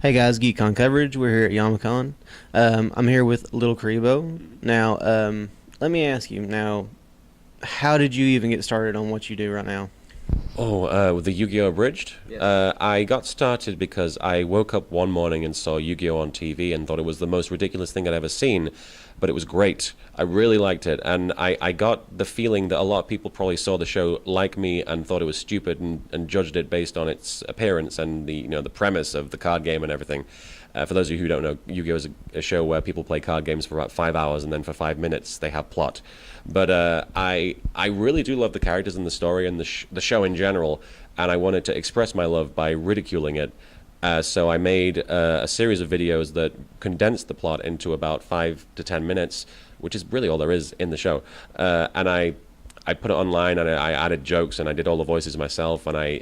Hey guys, YuGiOh coverage. We're here at Yama-Con. I'm here with LittleKuriboh. Now, let me ask you. Now, how did you even get started on what you do right now? With the Yu-Gi-Oh! Abridged? Yes. I got started because I woke up one morning and saw Yu-Gi-Oh! On TV and thought it was the most ridiculous thing I'd ever seen, but it was great. I really liked it, and I got the feeling that a lot of people probably saw the show like me and thought it was stupid and judged it based on its appearance and the premise of the card game and everything. For those of you who don't know, Yu-Gi-Oh! Is a show where people play card games for about 5 hours and then for 5 minutes they have plot. But I really do love the characters and the story and the show in general, and I wanted to express my love by ridiculing it. So I made a series of videos that condensed the plot into about 5 to 10 minutes, which is really all there is in the show. And I put it online and I added jokes and I did all the voices myself and I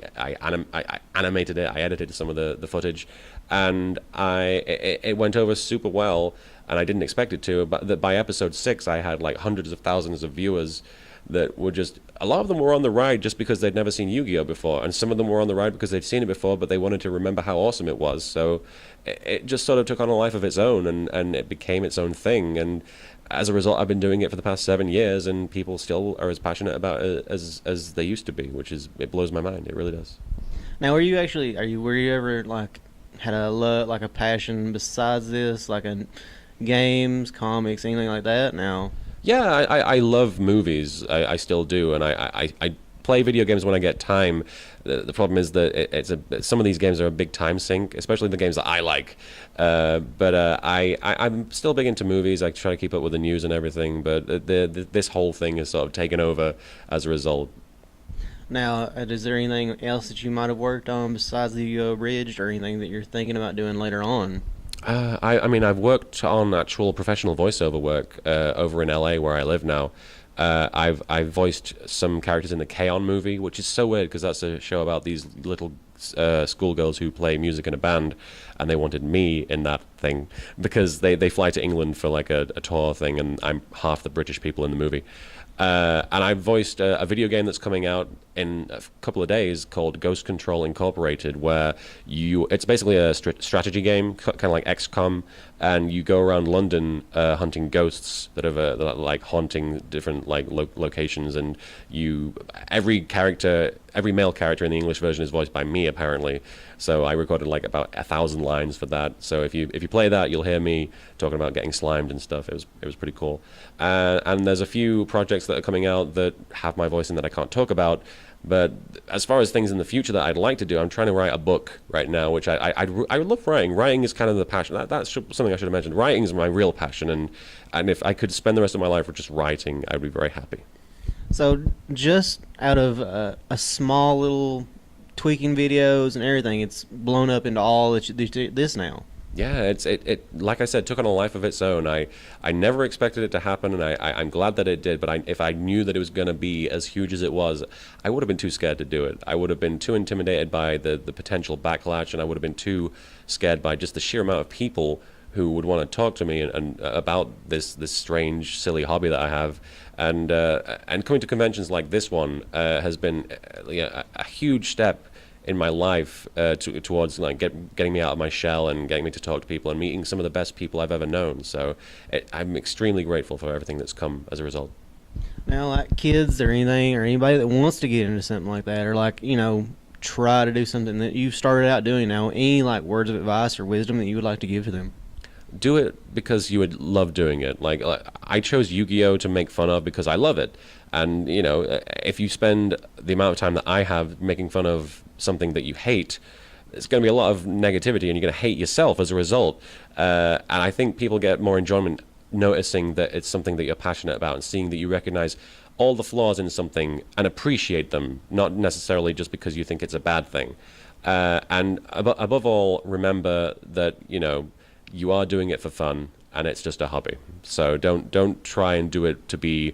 animated it. I edited some of the footage, and it went over super well, and I didn't expect it to. But that by episode 6, I had like hundreds of thousands of viewers that were just, a lot of them were on the ride just because they'd never seen Yu-Gi-Oh before, and some of them were on the ride because they'd seen it before, but they wanted to remember how awesome it was. So it just sort of took on a life of its own, and it became its own thing. And as a result, I've been doing it for the past 7 years, and people still are as passionate about it as they used to be, which is, it blows my mind. It really does. Now, were you ever like had a love, like a passion besides this, like a games, comics, anything like that? Now, Yeah, I love movies. I still do, and I play video games when I get time. The problem is that some of these games are a big time sink, especially the games that I like. I'm still big into movies. I try to keep up with the news and everything, but this whole thing is sort of taken over as a result. now, is there anything else that you might have worked on besides the Abridged, or anything that you're thinking about doing later on? I mean, I've worked on actual professional voiceover work over in LA where I live now. I've voiced some characters in the K-On! Movie, which is so weird because that's a show about these little schoolgirls who play music in a band, and they wanted me in that thing because they fly to England for like a tour thing, and I'm half the British people in the movie. And I voiced a video game that's coming out in a couple of days called Ghost Control Incorporated, where it's basically a strategy game, kind of like XCOM, and you go around London hunting ghosts that are like haunting different like locations, and every male character in the English version is voiced by me apparently. So I recorded like about 1,000 lines for that. So if you play that, you'll hear me talking about getting slimed and stuff. It was pretty cool. And there's a few projects that are coming out that have my voice in that I can't talk about. But as far as things in the future that I'd like to do, I'm trying to write a book right now, which I love writing. Writing is kind of the passion. That's something I should have mentioned. Writing is my real passion, and if I could spend the rest of my life with just writing, I'd be very happy. So, just out of a small little tweaking videos and everything, it's blown up into all this now. Yeah, it like I said, took on a life of its own. I never expected it to happen, and I'm glad that it did. But if I knew that it was going to be as huge as it was, I would have been too scared to do it. I would have been too intimidated by the potential backlash, and I would have been too scared by just the sheer amount of people who would want to talk to me and about this strange, silly hobby that I have. And coming to conventions like this one has been a huge step in my life towards like getting me out of my shell and getting me to talk to people and meeting some of the best people I've ever known. So I'm extremely grateful for everything that's come as a result. Now, like kids or anything, or anybody that wants to get into something like that, or like, try to do something that you've started out doing now, any like words of advice or wisdom that you would like to give to them? Do it because you would love doing it. Like I chose Yu-Gi-Oh to make fun of because I love it. And if you spend the amount of time that I have making fun of something that you hate, there's going to be a lot of negativity, and you're going to hate yourself as a result. And I think people get more enjoyment noticing that it's something that you're passionate about and seeing that you recognize all the flaws in something and appreciate them, not necessarily just because you think it's a bad thing. And above all, remember that you are doing it for fun, and it's just a hobby. So don't try and do it to be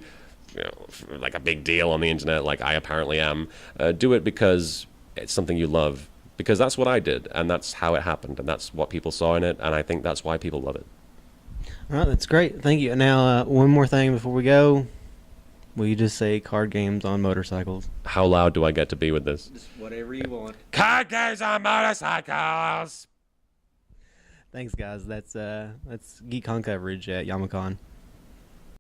like a big deal on the internet like I apparently am. Do it because it's something you love, because that's what I did, and that's how it happened, and that's what people saw in it, and I think that's why people love it. All right, that's great. Thank you. Now, one more thing before we go. Will you just say card games on motorcycles? How loud do I get to be with this? Just whatever you want. Card games on motorcycles! Thanks, guys. That's GeekCon coverage at YamaCon.